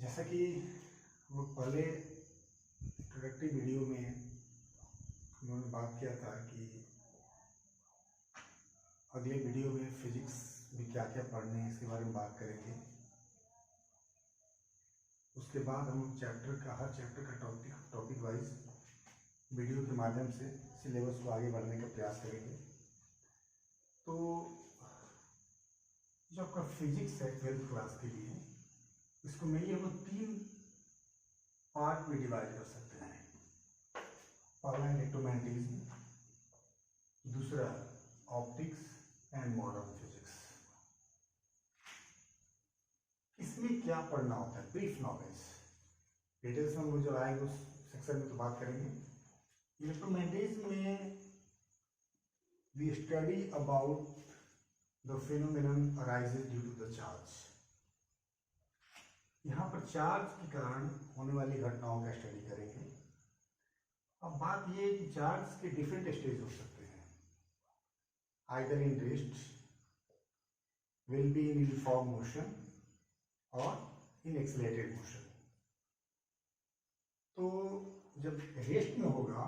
जैसा कि हम लोग पहले इंट्रोडक्टरी वीडियो में उन्होंने बात किया था कि अगले वीडियो में फिजिक्स में क्या क्या पढ़ने हैं इसके बारे में बात करेंगे। उसके बाद हम हर चैप्टर का टॉपिक वाइज वीडियो के माध्यम से सिलेबस को आगे बढ़ने का प्रयास करेंगे। तो जो आपका फिजिक्स है 12th क्लास के लिए, इसको मेनली हम लोग 3 पार्ट में डिवाइड कर सकते हैं। पहला इलेक्ट्रोमैग्नेटिज्म, दूसरा ऑप्टिक्स एंड मॉडर्न फिजिक्स। इसमें क्या पढ़ना होता है, ब्रीफ नॉलेज। डिटेल्स में हम लोग जब आएंगे उस सेक्शन में तो बात करेंगे। इलेक्ट्रोमैग्नेटिज्म में we study about the phenomenon arises due to the charge. यहाँ पर चार्ज के कारण होने वाली घटनाओं का स्टडी करेंगे। अब बात यह है कि चार्ज के डिफरेंट स्टेज हो सकते हैं, either in rest, will be in uniform motion और इन एक्सेलरेटेड मोशन। तो जब रेस्ट में होगा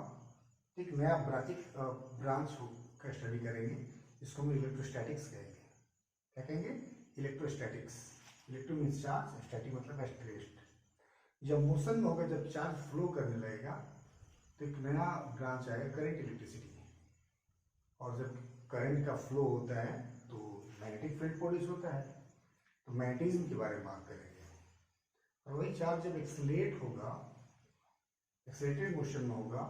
तो एक नया ब्रांच का स्टडी करेंगे, इसको हम इलेक्ट्रोस्टैटिक्स कहेंगे। क्या कहेंगे? Electrostatics. Electro means charge, static मतलब एट रेस्ट। जब मोशन में होगा, जब चार्ज फ्लो करने लगेगा तो एक नया ब्रांच आएगा, करंट इलेक्ट्रिसिटी। और जब करंट का फ्लो होता है तो मैग्नेटिक फील्ड प्रोड्यूस होता है। तो मैग्नेटिज्म के बारे में बात करेंगे। और वही चार्ज जब एक्सेलरेट होगा, एक्सेलरेटेड मोशन में होगा,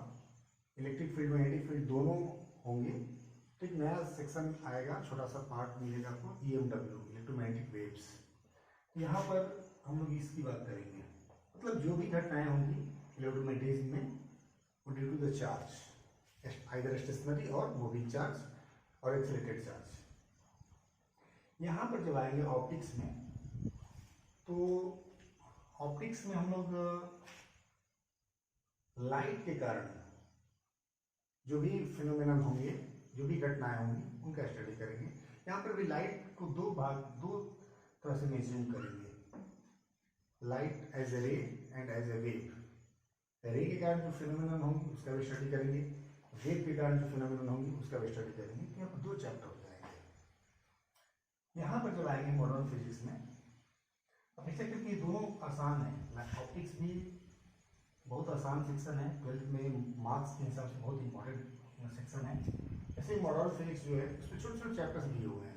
इलेक्ट्रिक फील्ड मैग्नेटिक फील्ड दोनों होंगे, तो एक नया सेक्शन आएगा, छोटा सा पार्ट मिलेगा आपको, EMW, इलेक्ट्रोमैग्नेटिक वेव्स। यहाँ पर हम लोग इसकी बात करेंगे। मतलब जो भी घटनाएं होंगी इलेक्ट्रोमैग्नेटिज्म में वो due to the charge, either stationary और मूविंग चार्ज और एक्सेलरेटेड चार्ज। यहाँ पर जब आएंगे ऑप्टिक्स में, तो ऑप्टिक्स में हम लोग लाइट के कारण जो भी फिनोमेनन होंगे, जो भी घटनाएं होंगी, उनका स्टडी करेंगे। यहाँ पर भी लाइट को दो तरह से मेजर करेंगे, लाइट एज ए रे एंड एज ए वेव। रे के कारण जो फिनोमेनन होंगी उसका भी स्टडी करेंगे, वेव के कारण जो फिनोमेनन होंगी उसका भी स्टडी करेंगे। तो यहाँ पर 2 चैप्टर हो जाएंगे। यहाँ पर जब आएंगे मॉडर्न फिजिक्स में, अब ऐसे क्योंकि दोनों आसान है, ऑप्टिक्स भी बहुत आसान सेक्शन है, 12th में मार्क्स के हिसाब से बहुत इंपॉर्टेंट सेक्शन है। ऐसे मॉडर्न फिजिक्स जो है उसमें छोटे छोटे चैप्टर्स दिए हुए हैं।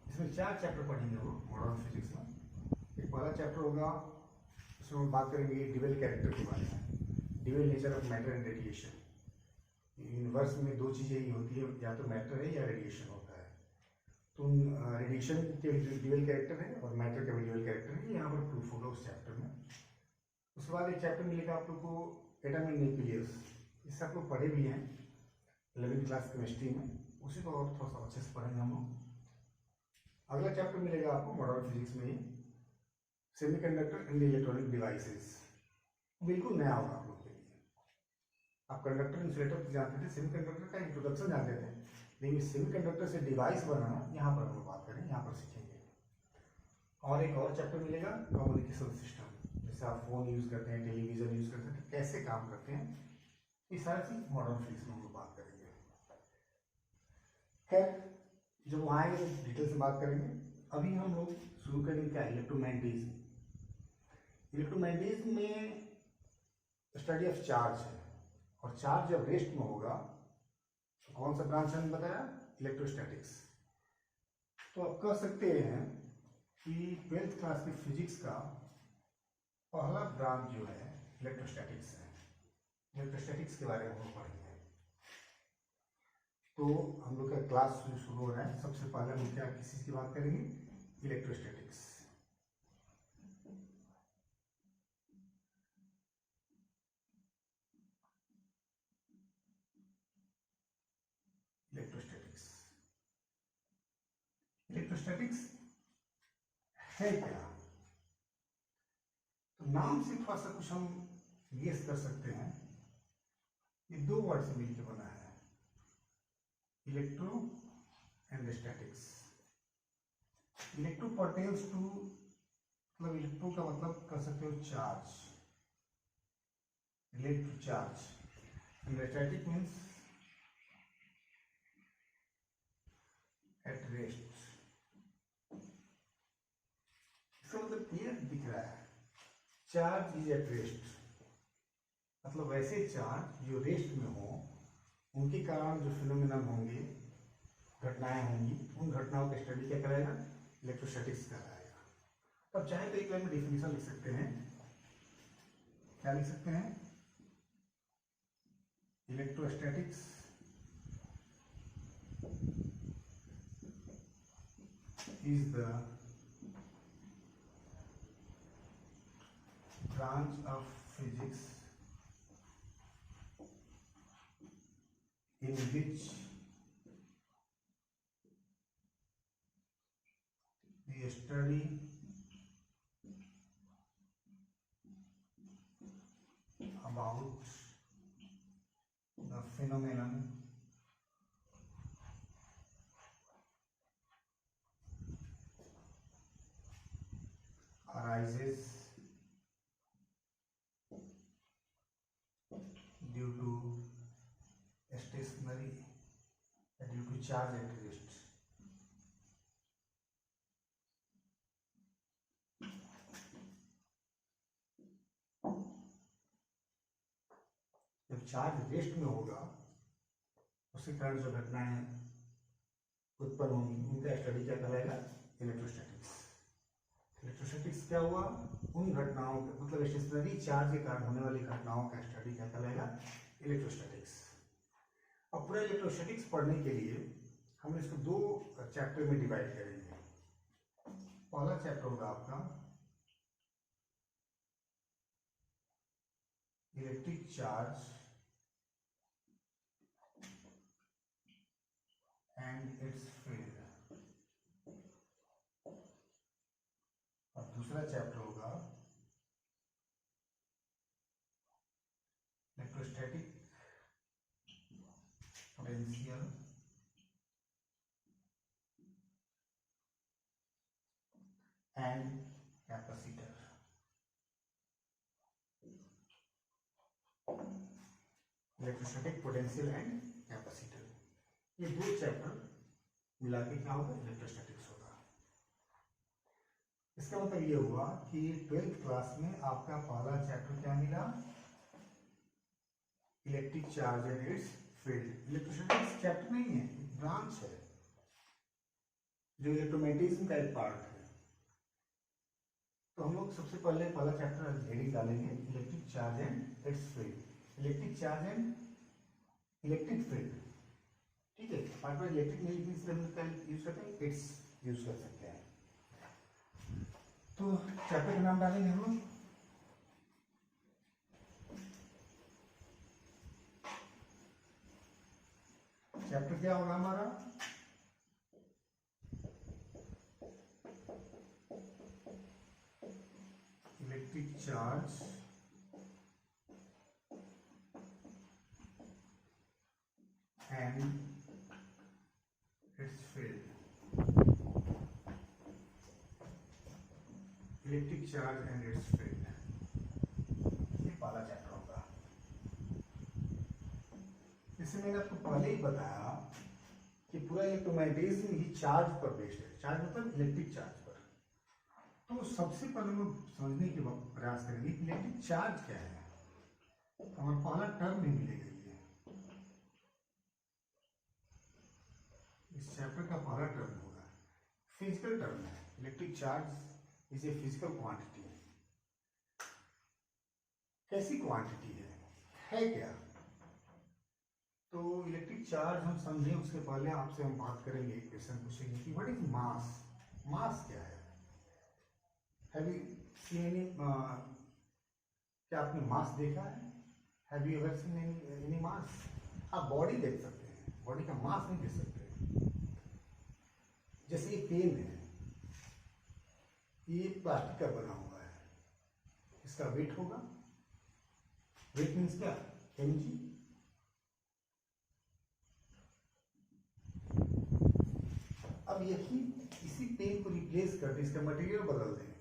इसमें 4 चैप्टर पढ़ेंगे वो मॉडर्न फिजिक्स में। एक पहला चैप्टर होगा, उसमें हम बात करेंगे ड्यूअल कैरेक्टर के बारे में, dual nature of matter and radiation. Universe में 2 चीज़ें ही होती है, या तो मैटर है या रेडिएशन होता है। तो रेडिएशन के ड्यूअल कैरेक्टर है और मैटर का भी ड्यूअल कैरेक्टर है, यहाँ पर प्रूफ होगा उस चैप्टर में। उसके बाद एक चैप्टर मिलेगा आप लोग को एटम एंड न्यूक्लियस। इससे आप लोग पढ़े भी हैं 11th क्लास केमिस्ट्री में, उसी को और थोड़ा सा अच्छे से पढ़ेंगे हम लोग। अगला चैप्टर मिलेगा आपको मॉडर्न फिजिक्स में ही, सेमीकंडक्टर एंड इलेक्ट्रॉनिक डिवाइसेस। बिल्कुल नया होगा आप लोग के लिए। आप कंडक्टर इंसुलेटर तो जानते थे, सेमीकंडक्टर का इंट्रोडक्शन जानते थे, लेकिन सेमीकंडक्टर से डिवाइस बनाना यहाँ पर हम लोग बात करें, यहाँ पर सीखेंगे। और एक और चैप्टर मिलेगा कम्युनिकेशन सिस्टम, जैसे आप फोन यूज करते हैं, टेलीविजन यूज करते हैं, तो कैसे काम करते हैं, ये सारी चीज मॉडर्न फिजिक्स में हम लोग बात करेंगे। खैर, जब वहाँ आएंगे तो डिटेल से बात करेंगे। अभी हम लोग शुरू करेंगे क्या, इलेक्ट्रोमैग्नेटिज्म। इलेक्ट्रोमैग्नेटिज्म में स्टडी ऑफ चार्ज है, और चार्ज जब रेस्ट में होगा तो कौन सा ब्रांच हमने बताया, इलेक्ट्रोस्टैटिक्स। तो आप कह सकते हैं कि 12th क्लास की फिजिक्स का पहला ब्रांच जो है इलेक्ट्रोस्टैटिक्स है। इलेक्ट्रोस्टैटिक्स के बारे में हम पढ़ेंगे। तो हम लोग का क्लास शुरू हो रहा है। सबसे पहले हम क्या किस चीज की बात करेंगे, इलेक्ट्रोस्टैटिक्स। इलेक्ट्रोस्टैटिक्स इलेक्ट्रोस्टैटिक्स है क्या? तो नाम से थोड़ा सा कुछ हम गेस कर सकते हैं। ये 2 वर्ड से मिलकर बना है, electro and statics. Electro pertains to मतलब इलेक्ट्रो का मतलब कर सकते हो charge, relate to charge. Electrostatic means at rest. इसका मतलब क्लियर दिख रहा है, चार्ज इज एट रेस्ट, मतलब वैसे चार्ज जो रेस्ट में हो उनके कारण जो फिनोमिनन होंगे, घटनाएं होंगी, उन घटनाओं की स्टडी क्या कराएगा, इलेक्ट्रोस्टैटिक्स कराएगा। तो अब चाहे तो एक लाइन में डिफिनेशन लिख सकते हैं, क्या लिख सकते हैं, electrostatics is the branch of physics in which the study about the phenomenon arises due to stationary, due to charge at rest। जब चार्ज रेस्ट में होगा उसके कारण जो घटनाएं उत्पन्न होंगी उनका स्टडी क्या कहलाएगा, इलेक्ट्रोस्टैटिक्स। इलेक्ट्रोस्टैटिक्स क्या हुआ, उन घटनाओं के मतलब स्टेशनरी चार्ज के कारण होने वाली घटनाओं का स्टडी क्या कहलाएगा, इलेक्ट्रोस्टैटिक्स। अब पूरा इलेक्ट्रोस्टैटिक्स पढ़ने के लिए हम इसको दो चैप्टर में डिवाइड करेंगे। पहला चैप्टर होगा आपका electric charge and it's field, और दूसरा चैप्टर होगा electrostatic potential and capacitor. Electrostatic potential and capacitor, ये दो चैप्टर मिला के क्या होगा, इलेक्ट्रोस्टैटिक्स होगा। इसका मतलब ये हुआ कि 12th क्लास में आपका पहला चैप्टर क्या मिला, electric charge and it's field. Electrostatics chapter नहीं है, ब्रांच है जो इलेक्ट्रोमैग्नेटिज्म का एक पार्ट है। तो हम लोग सबसे पहले पहला चैप्टर हेडिंग डालेंगे electric charge and it's field. Electric charge and electric field, ठीक है। पार्ट में इलेक्ट्रिक नहीं लिखने से हम क्या यूज करते हैं, इट्स यूज कर सकते हैं। तो चैप्टर का नाम डालेंगे हम लोग चैप्टर क्या होगा हमारा, electric charge and it's field. Electric charge and it's field, ये पहला चैप्टर होगा। इसमें मैंने आपको पहले ही बताया कि पूरा इलेक्ट्रोमैग्नेटिज्म ही चार्ज पर बेस्ड है। चार्ज मतलब इलेक्ट्रिक चार्ज पर। तो सबसे पहले हम समझने के प्रयास करेंगे कि इलेक्ट्रिक चार्ज क्या है। हमारा पहला टर्म भी मिलेगा, इस चैप्टर का पहला टर्म होगा फिजिकल टर्म है। Electric charge is a physical quantity. कैसी क्वांटिटी है क्या? तो इलेक्ट्रिक चार्ज हम समझें उसके पहले आपसे हम बात करेंगे, एक क्वेश्चन पूछेंगे कि व्हाट इज मास। मास क्या है? हैव यू सीन एनी, क्या आपने मास देखा है? Have you ever seen any mass? आप बॉडी देख सकते हैं, बॉडी का मास नहीं देख सकते। जैसे ये पेन है, ये प्लास्टिक का बना हुआ है, इसका वेट होगा। वेट मीन्स क्या? mg। अब यही इसी पेन को रिप्लेस कर दे, इसका मटेरियल बदल दें,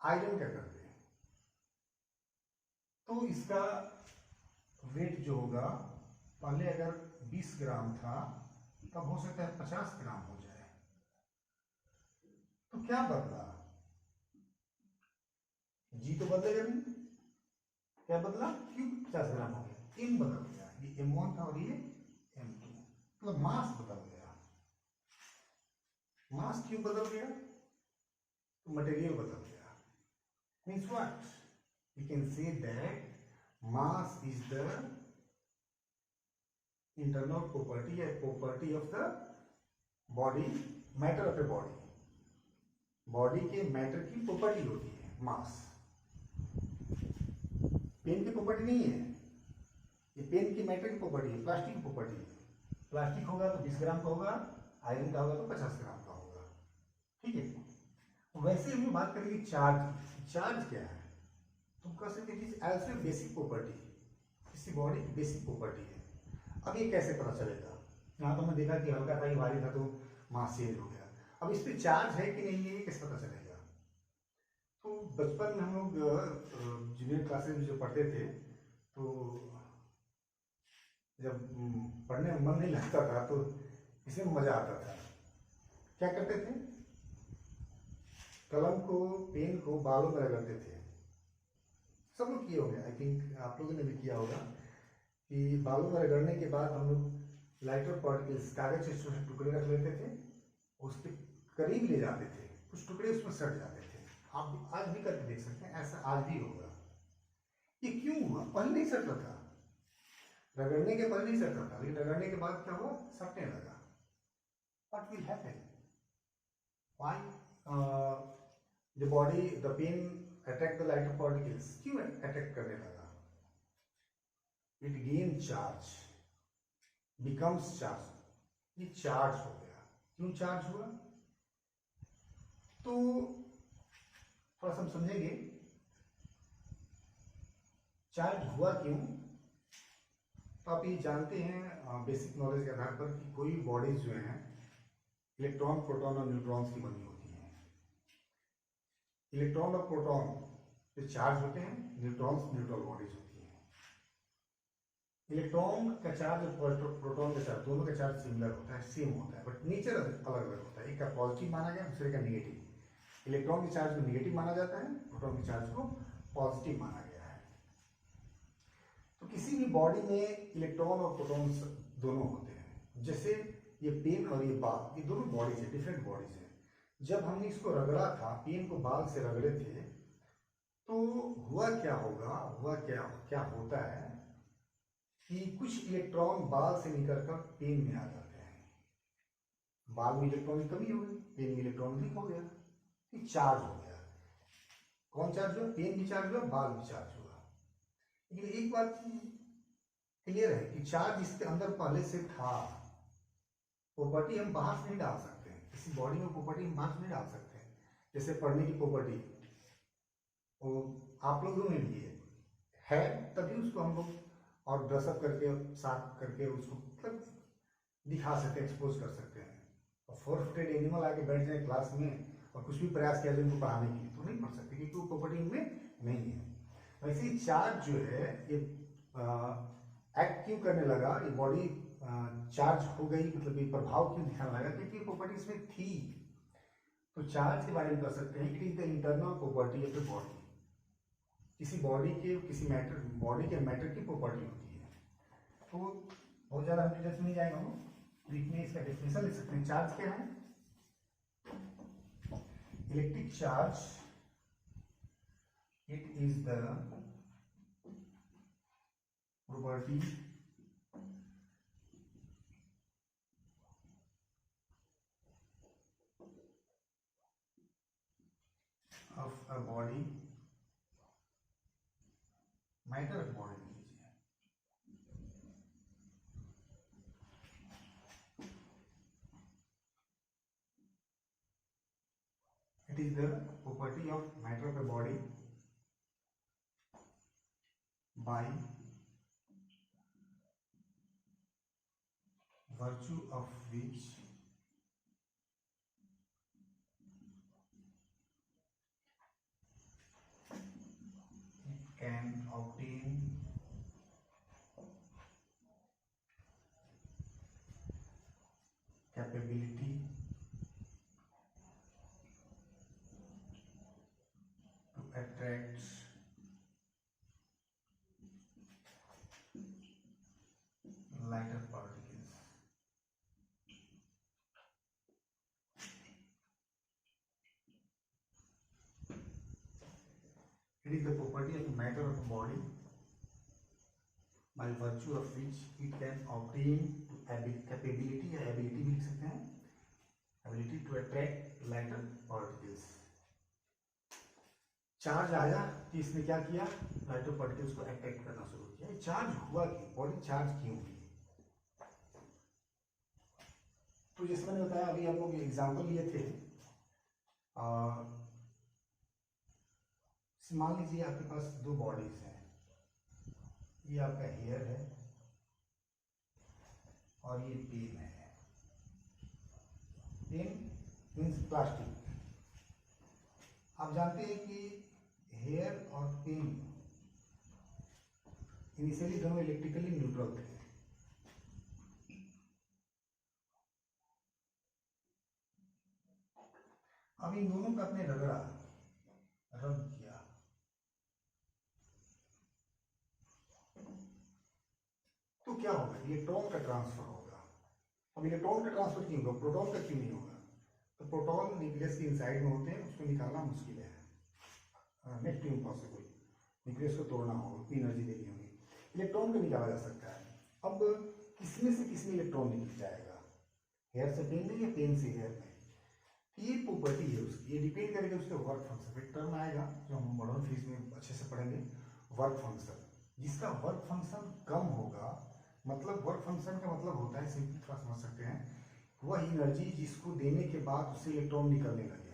आयरन क्या कर दे, तो इसका वेट जो होगा, पहले अगर 20 ग्राम था तब हो सकता है 50 ग्राम हो जाए। तो क्या बदला, जी तो बदलेगा नहीं, क्या बदला, क्यों 50 ग्राम हो गया, एम बदल गया, ये M1 था और ये M2, मतलब मास बदल गया। मास क्यों बदल गया, तो मटेरियल बदल गया। Means what, we can say that mass is the internal property या property of the body, matter of a body, body के मैटर की प्रॉपर्टी होती है मास, पेन की प्रॉपर्टी नहीं है, ये पेन की मैटर की प्रॉपर्टी है, प्लास्टिक की प्रॉपर्टी है। प्लास्टिक होगा तो 20 ग्राम का होगा, आयरन का होगा तो 50 ग्राम का होगा, ठीक है। वैसे हम बात करेंगे चार्ज की, चार्ज क्या है, तुम कह सकते it is also basic property, किसी बॉडी की बेसिक प्रॉपर्टी है। अब ये कैसे पता चलेगा, यहाँ तो हमने देखा कि हल्का था, ये भारी था, तो मास चेंज हो गया। अब इस पर चार्ज है कि नहीं है, ये कैसे पता चलेगा। तो बचपन में हम लोग जूनियर क्लासेस में जो पढ़ते थे, तो जब पढ़ने में मन नहीं लगता था तो इसमें मजा आता था। क्या करते थे, कलम को, पेन को बालों में रगड़ते थे, सब लोग किए होंगे, आई थिंक आप लोगों ने भी किया होगा, कि बालों में रगड़ने के बाद हम लोग लाइटर पार्टिकल्स, कागज के छोटे टुकड़े रख लेते थे, उसके करीब ले जाते थे, कुछ टुकड़े उसमें सट जाते थे। आप आज भी करके देख सकते हैं, ऐसा आज भी होगा। ये क्यों हुआ, पहले नहीं सट रहा था, रगड़ने के पहले नहीं सट रहा था, लेकिन रगड़ने के बाद क्या हुआ, सटने लगा। What will happen? Why the body, the pen attack the lighter particles? क्यों अटैक करने लगा? It gain charge, becomes charge. ये चार्ज हो गया। क्यों चार्ज हुआ, तो थोड़ा सा हम समझेंगे चार्ज हुआ क्यों। तो आप ये जानते हैं बेसिक नॉलेज के आधार पर कि कोई बॉडीज जो हैं इलेक्ट्रॉन, प्रोटॉन और न्यूट्रॉन्स की बनी होती हैं। इलेक्ट्रॉन और प्रोटॉन जो चार्ज होते हैं, न्यूट्रॉन्स न्यूट्रल बॉडीज होती हैं। इलेक्ट्रॉन का चार्ज और प्रोटॉन का चार्ज, दोनों का चार्ज सिमिलर होता है, सेम होता है, बट नेचर अलग अलग होता है। एक का पॉजिटिव माना गया, दूसरे का निगेटिव। इलेक्ट्रॉन के चार्ज को निगेटिव माना जाता है, प्रोटॉन के चार्ज को पॉजिटिव माना गया है। तो किसी भी बॉडी में इलेक्ट्रॉन और प्रोटॉन दोनों होते हैं। जैसे ये पेन और ये बाल, ये दोनों बॉडीज है, डिफरेंट बॉडीज है। जब हमने इसको रगड़ा था, पेन को बाल से रगड़े थे, तो हुआ क्या होगा, हुआ क्या होता है कि कुछ इलेक्ट्रॉन बाल से निकलकर पेन में आ जाते हैं। बाल में इलेक्ट्रॉन की कमी हो गई, पेन में इलेक्ट्रॉन अधिक हो गया, फिर चार्ज हो गया। कौन चार्ज हुआ, पेन भी चार्ज हुआ, बाल भी चार्ज हुआ। लेकिन एक बात क्लियर है कि चार्ज इसके अंदर पहले से था, प्रॉपर्टी हम बाहर से नहीं डाल सकते हैं, किसी बॉडी में प्रॉपर्टी हम बाहर से नहीं डाल सकते हैं। जैसे पढ़ने की प्रॉपर्टी, वो आप लोगों में भी है, तभी उसको हम लोग और ड्रेसअप करके, साफ करके उसको मतलब दिखा सकते हैं, एक्सपोज कर सकते हैं। और 4 फुटेड एनिमल आके बैठ जाए क्लास में और कुछ भी प्रयास किया जाए उनको पढ़ाने के लिए, तो नहीं पढ़ सकते, क्योंकि वो प्रॉपर्टी उनमें नहीं है। वैसे ही चार्ज जो है, ये एक्ट क्यों करने लगा, ये बॉडी चार्ज हो गई, मतलब ये प्रभाव क्यों दिखाने लगा, क्योंकि प्रॉपर्टी इसमें थी। तो चार्ज के बारे में कर सकते हैं, it is the internal property of the body. किसी बॉडी के, किसी मैटर, बॉडी के मैटर की प्रॉपर्टी होती है। तो बहुत ज़्यादा हम डिटेल्स में नहीं जाएंगे हम, ब्रीफ में इसका डेफिनेशन लिख सकते हैं। चार्ज क्या है, electric charge, it is the property of a body, matter of body लीजिए, it is the property of matter of a body by virtue of which capability to attract lighter particles. It is the property of matter of a body by virtue of which it can obtain capability या ability भी लिख सकते हैं, ability to attract lighter particles. Charge आया कि इसने क्या किया, लाइटर पार्टिकल्स को अट्रैक्ट करना शुरू किया. चार्ज हुआ क्यों, बॉडी चार्ज क्यों हुई? तो जैसे मैंने बताया अभी हम लोग एग्जाम्पल लिए थे, मान लीजिए आपके पास दो बॉडीज हैं, ये आपका हेयर है और ये पेन है. Pen means plastic. आप जानते हैं कि हेयर और पेन इनिशियली दोनों इलेक्ट्रिकली न्यूट्रल थे. अब इन दोनों का अपने रगड़ा, रब किया, तो क्या होगा, इलेक्ट्रॉन का ट्रांसफर होगा. अब इलेक्ट्रॉन का ट्रांसफर क्यों होगा, प्रोटॉन का क्यों नहीं होगा? तो प्रोटॉन न्यूक्लियस के इनसाइड में होते हैं, उसको निकालना मुश्किल है, नेक्स्ट टू इम्पॉसिबल. न्यूक्लियस को तोड़ना होगा, उतनी एनर्जी देनी होगी. इलेक्ट्रॉन को निकाला जा सकता है. अब किसमें से किसमें इलेक्ट्रॉन निकल जाएगा, हेयर से पेन में या पेन से हेयर में? ये प्रॉपर्टी है उसकी, ये डिपेंड करेगा उसके वर्क फंक्शन. एक टर्म आएगा जो हम मॉडर्न फिजिक्स में अच्छे से पढ़ेंगे, वर्क फंक्शन. जिसका वर्क फंक्शन कम होगा, मतलब वर्क फंक्शन का मतलब होता है, सिंपली थोड़ा समझ सकते हैं, वह एनर्जी जिसको देने के बाद उससे इलेक्ट्रॉन निकलने लगे.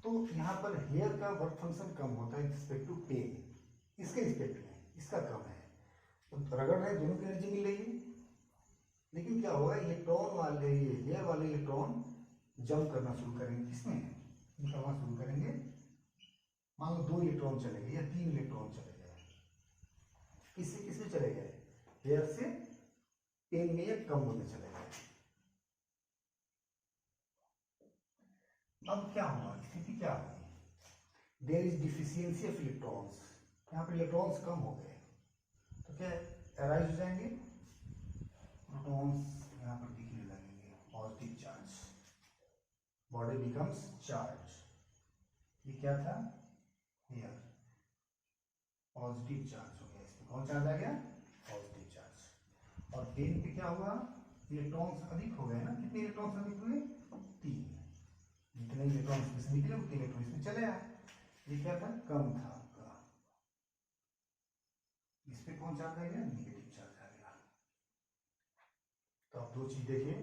तो यहाँ पर हेयर का वर्क फंक्शन कम होता है रिस्पेक्ट टू पेन. इसके रिस्पेक्ट में इसका कम है. तो रगड़ रहे दोनों की एनर्जी मिल रही है, लेकिन क्या होगा, इलेक्ट्रॉन वाले हेयर वाले इलेक्ट्रॉन जंप करना शुरू करेंगे, किसमें निकलना शुरू करेंगे. मान लो 2 इलेक्ट्रॉन चले गए या 3 इलेक्ट्रॉन चले गए, किससे किससे चले गए, हेयर से पेन में या कम में चले गए. अब क्या हुआ, स्थिति क्या हुई, there is deficiency of electrons. यहाँ पर इलेक्ट्रॉन्स कम हो गए, तो क्या अराइज हो जाएंगे, प्रोटॉन्स यहाँ पर दिखने लगेंगे, positive charge, body becomes charge. ये क्या था, हेयर, पॉजिटिव चार्ज हो गया. इसमें कौन चार्ज आ गया, पॉजिटिव चार्ज. और पेन पे क्या हुआ, इलेक्ट्रॉन्स अधिक हो गए ना. कितने इलेक्ट्रॉन्स अधिक हुए, 3. जितने इलेक्ट्रॉन्स इसमें निकले उतने इलेक्ट्रॉन इसमें चले आए. ये क्या था, कम था आपका. इस पे कौन चार्ज आ गया, नेगेटिव चार्ज आ गया. तो आप 2 चीज देखिए.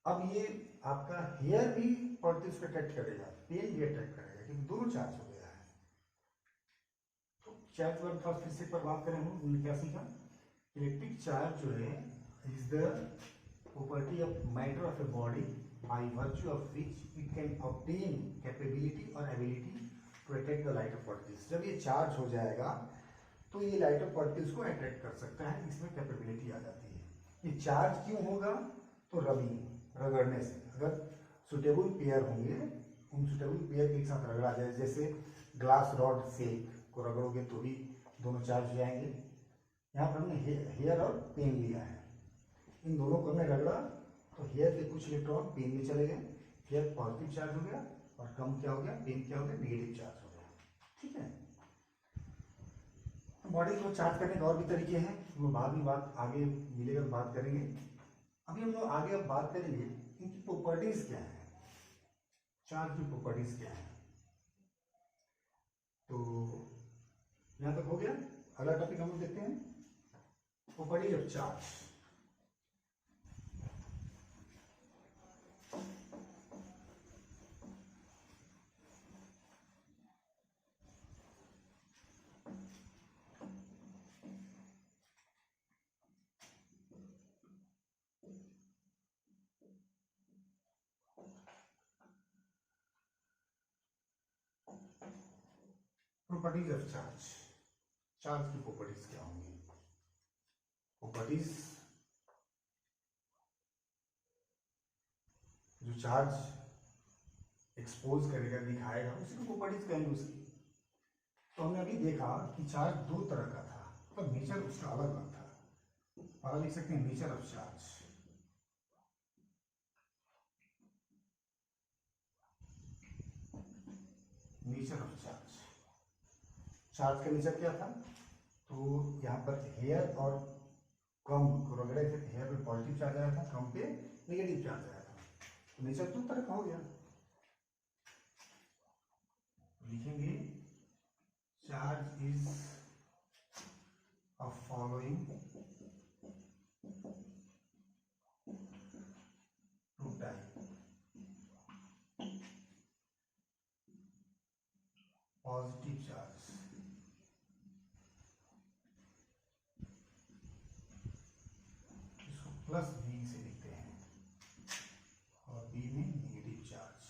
अब ये आपका हेयर भी पार्टिकल्स को अट्रैक्ट करेगा, पेन भी अट्रैक्ट करेगा, क्योंकि दोनों चार्ज हो गया है. तो चार्ज वर्क फर्स्ट फिर से पर बात करें, हमने क्या सीखा, इलेक्ट्रिक चार्ज जो है is the property of matter of a body by virtue of which it can obtain capability और ability to attract the lighter particles. जब ये चार्ज हो जाएगा तो ये लाइटर पार्टिकल्स को अट्रैक्ट कर सकता है, इसमें कैपेबिलिटी आ जाती है. ये चार्ज क्यों होगा, तो रबिंग, रगड़ने से. अगर सुटेबल पेयर होंगे, उन सुटेबल पेयर के साथ रगड़ा जाए, जैसे ग्लास रॉड शेक को रगड़ोगे तो भी दोनों चार्ज हो जाएंगे. यहाँ पर हमने हेयर और पेन लिया है, इन दोनों को हमने रगड़ा तो हेयर के कुछ इलेक्ट्रॉन पेन में चले गए, हेयर पॉजिटिव चार्ज हो गया, और कम क्या हो गया, पेन क्या हो गया, नेगेटिव चार्ज हो गया. ठीक है. बॉडी को चार्ज करने के और भी तरीके हैं, वो बाद में बात आगे मिलेगा, बात करेंगे. अभी हम लोग आगे अब बात करेंगे इनकी प्रॉपर्टीज क्या है, चार्ज की प्रॉपर्टीज क्या है. तो यहाँ तक हो गया. अगला टॉपिक हम लोग देखते हैं, properties of charge. Properties of charge, charge की प्रॉपर्टीज क्या होंगी. प्रॉपर्टीज जो चार्ज एक्सपोज करेगा, दिखाएगा, उसी को प्रॉपर्टीज कहेंगे उसकी। तो हमने अभी देखा कि चार्ज दो तरह का था, तो नेचर उसका अलग अलग था। और लिख सकते हैं nature of charge. Nature of charge, charge का नेचर क्या था? तो यहाँ पर हेयर और कम को रगड़े थे, हेयर पे पॉजिटिव चार्ज आया था, कम पे नेगेटिव चार्ज आया था। तो नेचर दो तरह का हो गया। लिखेंगे charge is of following two type: positive charge इसको प्लस बी से लिखते हैं और बी में नेगेटिव चार्ज।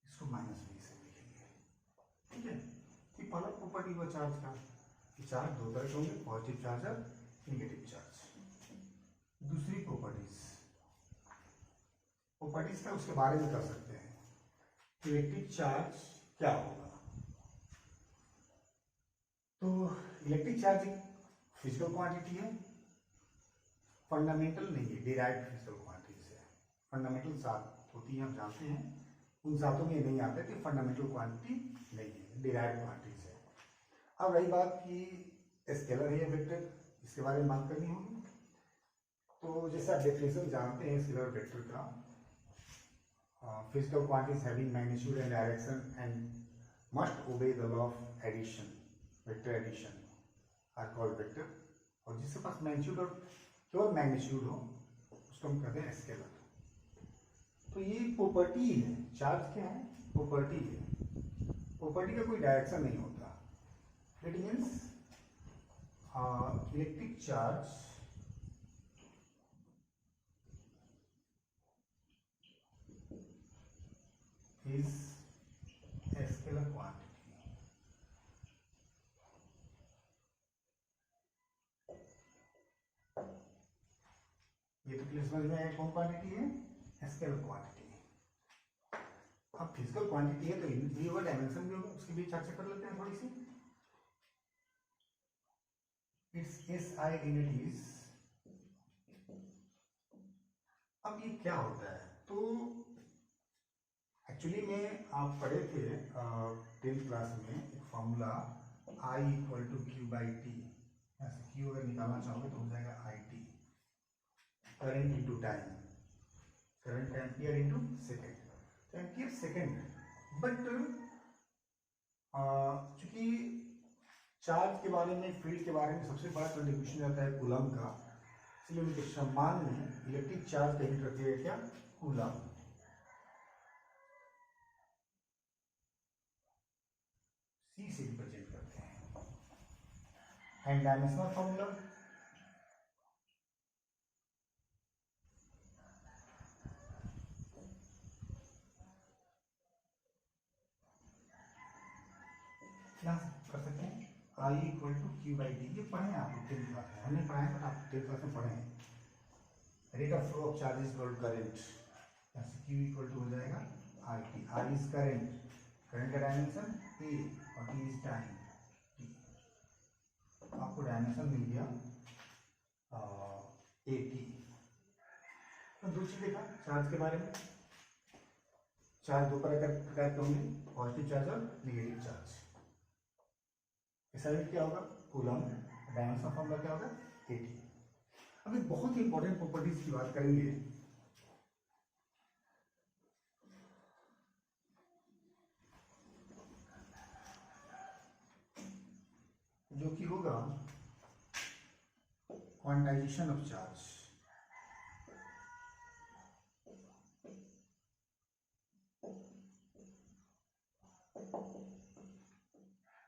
इसको माइनस बी से लिखेंगे। ठीक है, ये पहला प्रॉपर्टी हुआ चार्ज का कि चार्ज दो तरह के होंगे, पॉजिटिव चार्ज और नेगेटिव चार्ज। दूसरी प्रॉपर्टीज का उसके बारे में कर सकते हैं। इलेक्ट्रिक चार्ज क्या होगा? तो इलेक्ट्रिक चार्ज एक फिजिकल क्वांटिटी है, फंडामेंटल नहीं है, डिराइव्ड फिजिकल क्वांटिटी से। फंडामेंटल सात होती है, आप जानते हैं, उन सातों में नहीं आता कि फंडामेंटल क्वांटिटी नहीं है, डिराइव्ड क्वांटिटी से। अब रही बात कि स्केलर है या वेक्टर, इसके बारे में बात करनी होगी। तो जैसे आप डेफिनेशन जानते हैं स्केलर वेक्टर का, physical quantities having magnitude and direction and must obey the law of addition, vector addition are called vector. और जिसके पास मैग्नीट्यूड और केवल मैग्नीट्यूड हो उसको हम कहते हैं स्केलर। तो ये प्रॉपर्टी है, चार्ज क्या है? प्रॉपर्टी है। प्रॉपर्टी का कोई डायरेक्शन नहीं होता। It means electric charge is a scalar quantity. ये तो क्लियर समझ में आया कौन क्वांटिटी है? Scalar quantity. अब फिजिकल क्वांटिटी है तो भी होगा, डायमेंशन भी होगा, उसकी भी चर्चा कर लेते हैं थोड़ी सी। It's SI unit. अब ये क्या होता है? तो एक्चुअली में आप पढ़े थे 10th क्लास में एक फॉर्मूला I = Q/T। ऐसे Q अगर निकालना चाहोगे तो हो जाएगा IT, current into time, current ampere into second, तो एम्पियर सेकेंड। बट चूंकि चार्ज के बारे में, फील्ड के बारे में सबसे बड़ा कंट्रीब्यूशन रहता है कूलम का, इसलिए उनके सम्मान में इलेक्ट्रिक चार्ज का यूनिट रखिएगा क्या? कूलम। C से रिप्रेजेंट करते हैं। एंड डायमेंशनल फॉर्मूला क्या कर सकते हैं? I = Q/T। ये पढ़े आप लोग 10th क्लास में, हमने पढ़ा है पर आप 10th क्लास में पढ़े हैं। Rate of flow of charges called current. Q = हो जाएगा IT। I is current, current का डायमेंशन A और T इज टाइम T। आपको डायमेंशन मिल गया AT। तो दो चीज देखा चार्ज के बारे में। चार्ज दो प्रकार के होंगे, पॉजिटिव चार्ज और नेगेटिव चार्ज। इसका यूनिट क्या होगा? कूलम। डायमेंशन फॉर्मूला क्या होगा? AT। अब एक बहुत ही इंपॉर्टेंट प्रॉपर्टीज की बात करेंगे, जो कि होगा quantization of charge.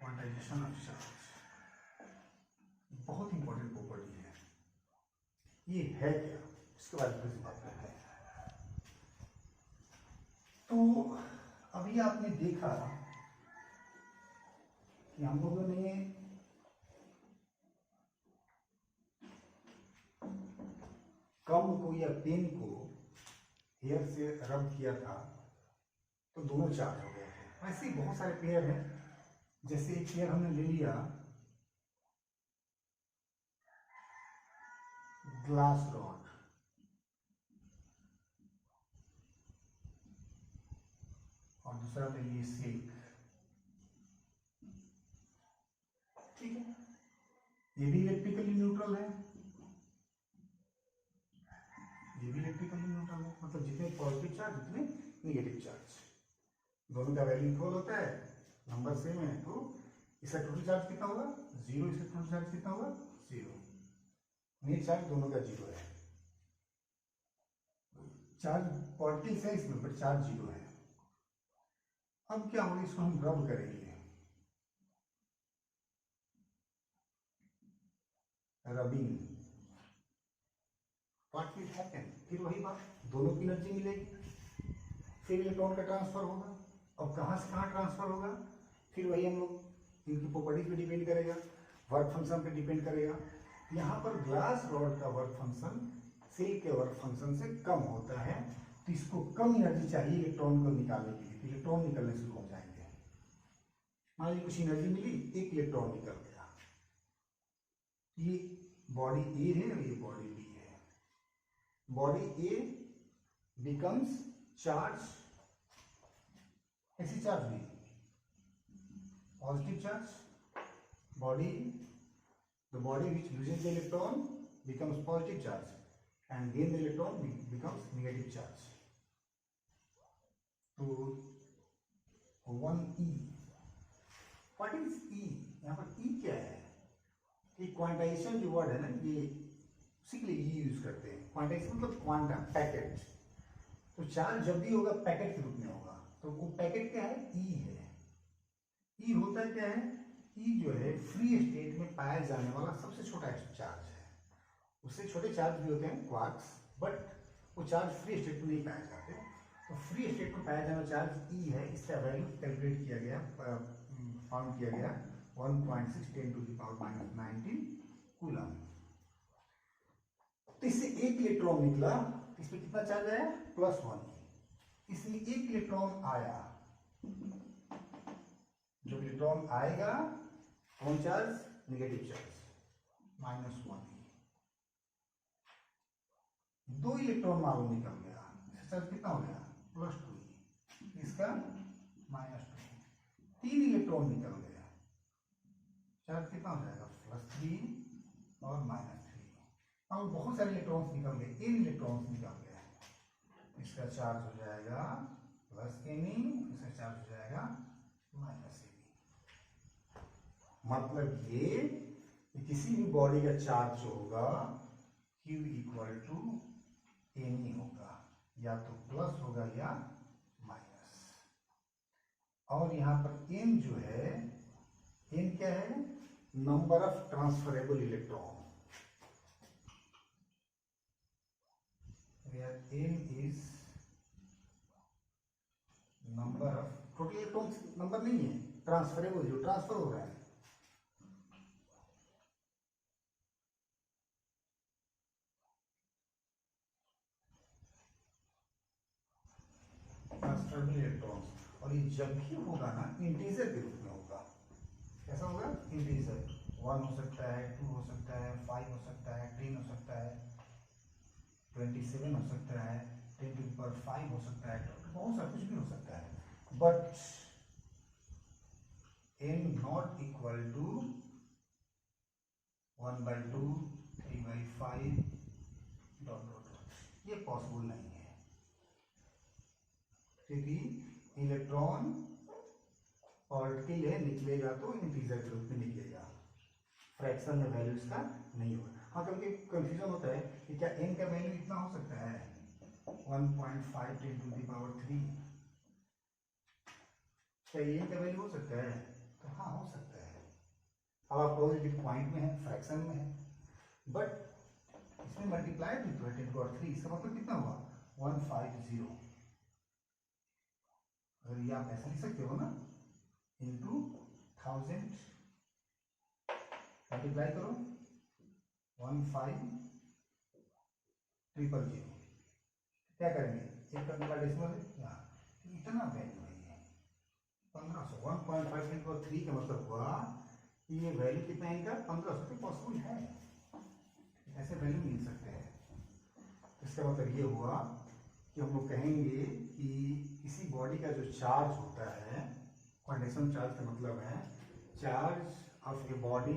Quantization of charge बहुत इंपॉर्टेंट प्रॉपर्टी है। ये है क्या, इसके बारे में बात करते हैं। तो अभी आपने देखा कि हम लोगों ने कम को या पेन को हेयर से रब किया था तो दोनों चार्ज हो गए थे। ऐसे ही बहुत सारे पेयर हैं। जैसे एक पेयर हमने ले लिया ग्लास रॉड, और दूसरा ले लिए सिल्क। ठीक है, ये भी इलेक्ट्रिकली न्यूट्रल है, ये भी इलेक्ट्रिकली न्यूट्रल है। मतलब जितने पॉजिटिव चार्ज उतने निगेटिव चार्ज, दोनों का वैल्यू इक्वल होता है, नंबर सेम है, तो इसका टोटल चार्ज कितना होगा 0, इसका टोटल चार्ज कितना होगा 0। नेट चार्ज दोनों का 0 है। चार्ज पॉजिटिव है इसमें, बट चार्ज 0 है। अब क्या होगा, इसको हम रब करेंगे, रबिंग, व्हाट विल हैपन, फिर वही बात, दोनों की एनर्जी मिलेगी, फिर इलेक्ट्रॉन का ट्रांसफर होगा। अब कहाँ से कहाँ ट्रांसफर होगा, फिर वही हम लोग इनकी प्रॉपर्टीज पे डिपेंड करेगा, वर्क फंक्शन पे डिपेंड करेगा। यहाँ पर ग्लास रॉड का वर्क फंक्शन सिल्क के वर्क फंक्शन से कम होता है, तो इसको कम एनर्जी चाहिए इलेक्ट्रॉन को निकालने के लिए, तो इलेक्ट्रॉन निकलने शुरू हो जाएंगे। मान लीजिए कुछ एनर्जी मिली, एक इलेक्ट्रॉन निकल गया, ये बॉडी ए है और ये बॉडी बी है। बॉडी ए बिकम्स चार्ज, ऐसी चार्ज हुई positive charge, body, the body which loses the electron becomes positive charge and gain the electron becomes negative charge. तो 1e, what is e? यहाँ पर e क्या है, ये क्वांटाइजेशन जो वर्ड है ना, ये उसी के लिए e यूज करते हैं। क्वांटाइजेशन मतलब क्वांटम, पैकेट। तो चार्ज जब भी होगा पैकेट के रूप में होगा, तो वो पैकेट क्या है, e है। e होता क्या है, e जो है फ्री स्टेट में पाया जाने वाला सबसे छोटा चार्ज है। उससे छोटे चार्ज भी होते हैं क्वार्क्स, बट वो चार्ज फ्री स्टेट में नहीं पाए जाते। तो फ्री स्टेट में पाया जाने वाला चार्ज e है। इसका वैल्यू कैलकुलेट किया गया, फाउंड किया गया 1.6 × 10⁻⁹ कूलम। तो इससे एक इलेक्ट्रॉन निकला, इसमें कितना चार्ज आया, +1। इसमें एक इलेक्ट्रॉन आया, जो इलेक्ट्रॉन आएगा कौन चार्ज, नेगेटिव चार्ज, -1। दो इलेक्ट्रॉन मालूम निकल गया, इसका चार्ज कितना हो गया, +2, इसका -2। तीन इलेक्ट्रॉन निकल गया, चार्ज कितना हो जाएगा, +3 और -3। और बहुत सारे इलेक्ट्रॉन्स निकल गए, n इलेक्ट्रॉन्स निकल गए, इसका चार्ज हो जाएगा +ne, इसका चार्ज हो जाएगा -ne। मतलब ये कि किसी भी बॉडी का चार्ज जो होगा Q = Ne होगा, या तो प्लस होगा या माइनस। और यहाँ पर n जो है, n क्या है, number of transferable electron, where n is number of, total electron number नहीं है, ट्रांसफरेबल जो ट्रांसफर हो रहा है। ट्रांसफरेबल इलेक्ट्रॉन्स, और ये जब भी होगा ना इंटीजर के रूप में होगा। कैसा होगा, इंटीजर, 1 हो सकता है, 2 हो सकता है, 5 हो सकता है, 10 हो सकता है, 27 हो सकता है, 10⁵ हो सकता है, बहुत सा कुछ भी हो सकता है। But n not equal to 1/2, 3/5 ... ये पॉसिबल नहीं है, क्योंकि इलेक्ट्रॉन पार्टिकल है, निकलेगा तो इंटीजर के रूप में निकलेगा, फ्रैक्शन में वैल्यू इसका नहीं होगा। हाँ, कभी कंफ्यूजन होता है कि क्या n का वैल्यू इतना हो सकता है 1.5 × 10⁻3, क्या n का वैल्यू हो सकता है, तो हाँ हो सकता है। अब आप पॉजिटिव पॉइंट में है, फ्रैक्शन में है, बट इसमें मल्टीप्लाई भी तो है 10⁻3, इसका मतलब कितना हुआ 150। अगर ये आप ऐसे लिख सकते हो ना, इंटू 1000, मल्टीप्लाई करो 15 000, क्या करेंगे, एक करने का डेसिमल है यहाँ, इतना वैल्यू है ये 1500, 1.5 × 3 का मतलब हुआ कि ये वैल्यू कितना इनका 1500 के पॉसिबल है, ऐसे वैल्यू मिल सकते हैं। इसका मतलब ये हुआ कि हम लोग कहेंगे कि किसी बॉडी का जो चार्ज होता है, क्वांटिटेटिव चार्ज का मतलब है charge of a body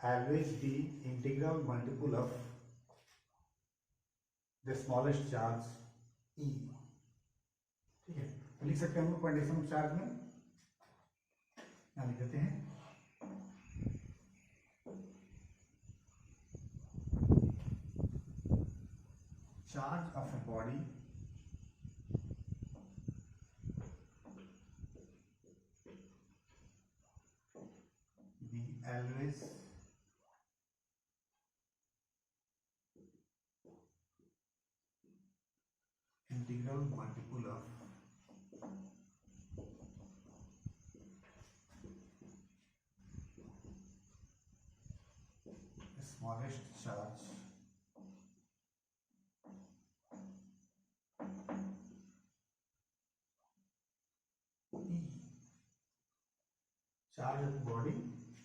average the integral multiple of the smallest charge e. ठीक है, तो लिख सकते हैं हम लोग क्वांटिटेटिव चार्ज में, यहाँ लिख देते हैं charge of a body the always integral multiple of the smallest charge E. Charge of body,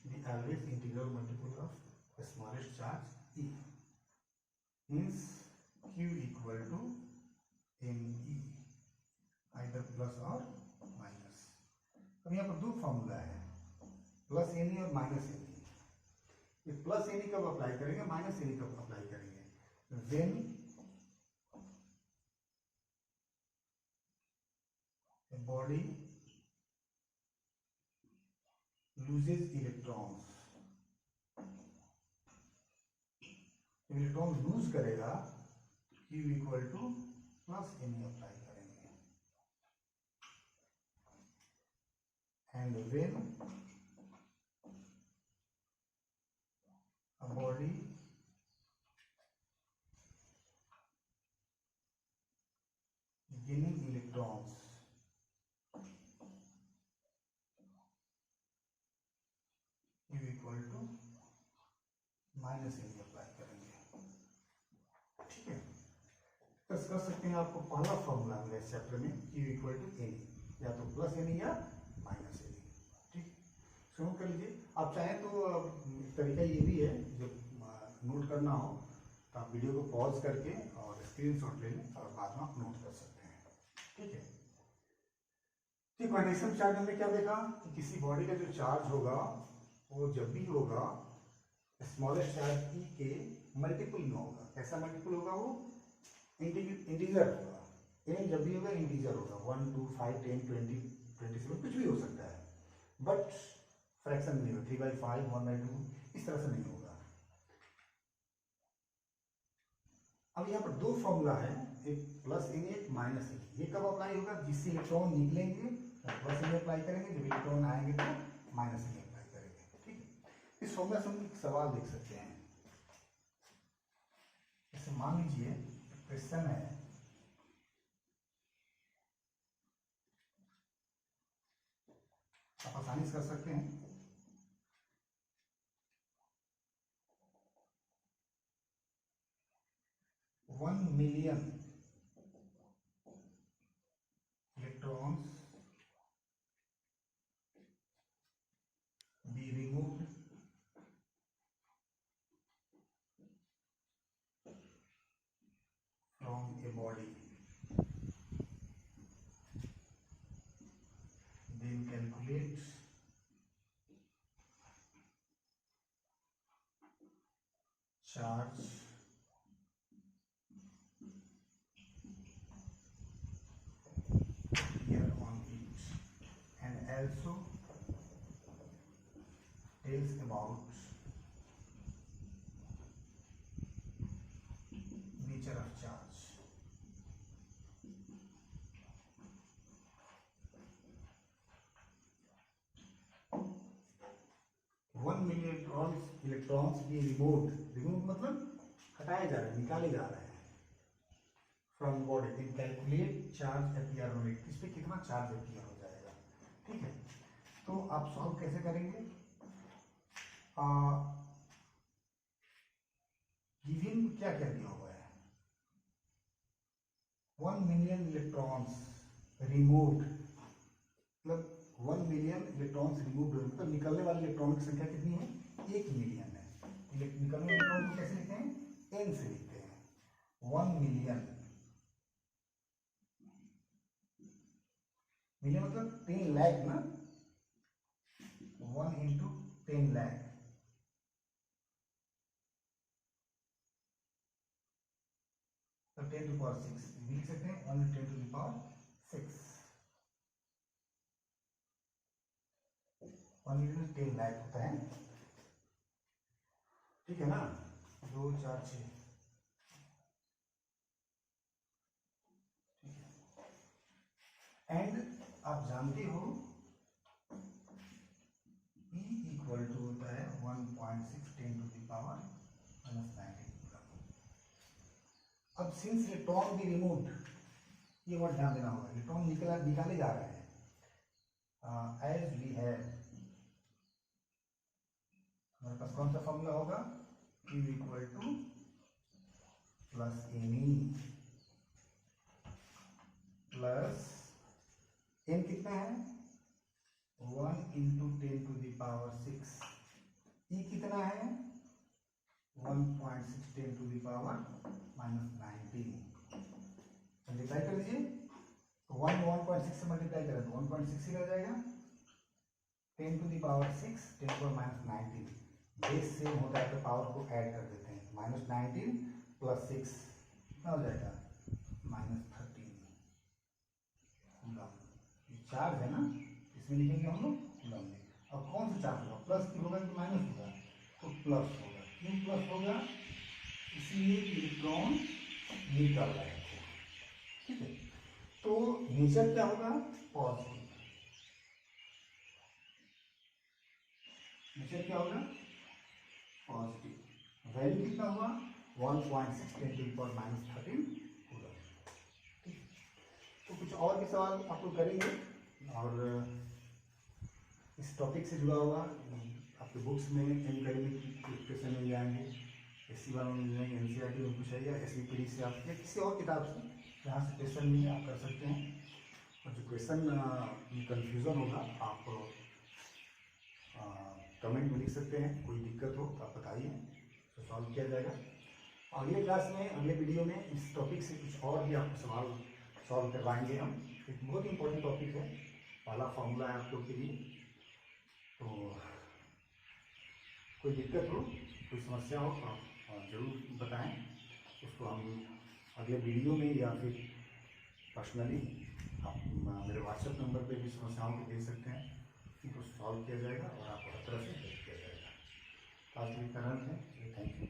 the average integral multiple of the smallest charge E. Means Q equal to ME, either plus or minus. अब यहाँ पर दो formula है, plus n e और minus n e. ये plus n e कब apply करेंगे, minus n e कब अप्लाई करेंगे, when a body loses electrons, electron lose करेगा Q equal to plus n e apply करेंगे, and when a body gaining electrons Q equal to minus n e apply करेंगे। ठीक है, तो कर सकते हैं, आपको पहला फॉर्मूला मिला इस चैप्टर में Q इक्वल टू एनी, या तो प्लस एनी या माइनस एनी। ठीक, शुरू कर लीजिए। आप चाहें तो तरीका ये भी है, जब नोट करना हो तो आप वीडियो को पॉज करके और स्क्रीनशॉट ले लें और बाद में आप नोट कर सकते हैं। ठीक है, ठीक, क्वांटिटेटिव चार्ज हमने क्या देखा कि किसी बॉडी का जो चार्ज होगा वो जब भी होगा स्मॉलेस्ट चार्ज ई के मल्टीपल में होगा। कैसा मल्टीपल होगा, वो इंटीजर होगा। एन जब भी होगा इंटीजर होगा, 1, 2, 5, 10, 20, 27 कुछ भी हो सकता है, बट फ्रैक्शन नहीं होगा, 3/5, 1/2 इस तरह से नहीं होगा। अब यहाँ पर दो फॉर्मूला है, एक प्लस एन एक माइनस एन। ये कब अप्लाई होगा, जिससे इलेक्ट्रॉन निकलेंगे प्लस एन अप्लाई करेंगे, जब इलेक्ट्रॉन आएंगे तो माइनस एन अप्लाई करेंगे। ठीक है, इस फॉर्मूला से हम एक सवाल देख सकते हैं। जैसे मान लीजिए क्वेश्चन है, आप आसानी से कर सकते हैं। 1 million electrons be removed from a body, then calculate charge here on it, and also tells about nature of charge. One million electrons भी रिमूव मतलब हटाए जा रहे हैं, निकाले जा रहे हैं from body, then calculate charge appear on it, इस पे कितना चार्ज अपीयर हो जाएगा। ठीक है, तो आप सॉल्व कैसे करेंगे, गिवन क्या क्या दिया हुआ है, 1 मिलियन इलेक्ट्रॉन्स रिमूव्ड, मतलब 1 मिलियन इलेक्ट्रॉन्स रिमूव्ड, मतलब निकलने वाले इलेक्ट्रॉन की संख्या कितनी है? 1 मिलियन है। निकलने वाले इलेक्ट्रॉन को कैसे लिखते हैं? n से लिखते हैं। 1 मिलियन, मिलियन मतलब 10 लाख ना, 1 इंटू 10 लाख, तो 10 टू पावर 6 लिख सकते हैं। 1 10 टू पावर 6, 1 मिलियन 10 लाख होता है, ठीक है ना। 2 4 6, एंड आप जानते हो E इक्वल टू होता है 1.6 10 टू द पावर -19। अब सिंस इलेक्ट्रॉन बी रिमूव्ड, ये वर्ड ध्यान देना होगा, इलेक्ट्रॉन निकाले जा रहे हैं, एज वी हैव, हमारे पास कौन सा फॉर्मूला होगा? Q equal to plus NE plus n कितना है? 1 into 10 to the power 6, E कितना है? 1.6 10 टू द पावर -19, मल्टीप्लाई कर लीजिए, तो 1.6 से मल्टीप्लाई करें तो 1.6 ही रह जाएगा, 10 टू द पावर 6 10 पर -19, बेस सेम होता है तो पावर को ऐड कर देते हैं, -19 प्लस 6 कितना हो जाएगा? -13 कूलम। ये चार्ज है ना, इसमें लिखेंगे हम लोग कूलम में। अब कौन सा चार्ज होगा? प्लस की होगा कि माइनस होगा? तो प्लस होगा। क्यों प्लस होगा? इसलिए इलेक्ट्रॉन निकल रहे थे, ठीक है। तो नेचर क्या होगा? पॉजिटिव। नेचर क्या होगा? पॉजिटिव। वैल्यू कितना हुआ? 1.6 10 टू पावर -13 कूलम, ठीक। तो कुछ और भी सवाल आप लोग करेंगे, और इस टॉपिक से जुड़ा हुआ आपके बुक्स में एकेडमिक क्वेश्चन मिल जाएंगे, एससी वालों में मिल जाएंगे, एनसीईआरटी में कुछ है, या एसवीपीडी से आप या किसी और किताब से जहाँ से क्वेश्चन मिले आप कर सकते हैं। और जो क्वेश्चन में कन्फ्यूज़न होगा आप कमेंट में लिख सकते हैं, कोई दिक्कत हो तो आप बताइए, तो सॉल्व किया जाएगा। अगले क्लास में, अगले वीडियो में इस टॉपिक से कुछ और भी आपको सवाल सॉल्व करवाएंगे हम। एक बहुत इंपॉर्टेंट टॉपिक है, पहला फॉर्मूला है आप लोग के लिए। तो कोई दिक्कत हो, कोई समस्या हो तो आप ज़रूर बताएं, उसको हम अगले वीडियो में या फिर पर्सनली आप मेरे व्हाट्सएप नंबर पे भी समस्याओं को भेज सकते हैं, उनको सॉल्व किया जाएगा और आपको हर तरह से हेल्प किया जाएगा। आज के लिए इतना है, थैंक यू।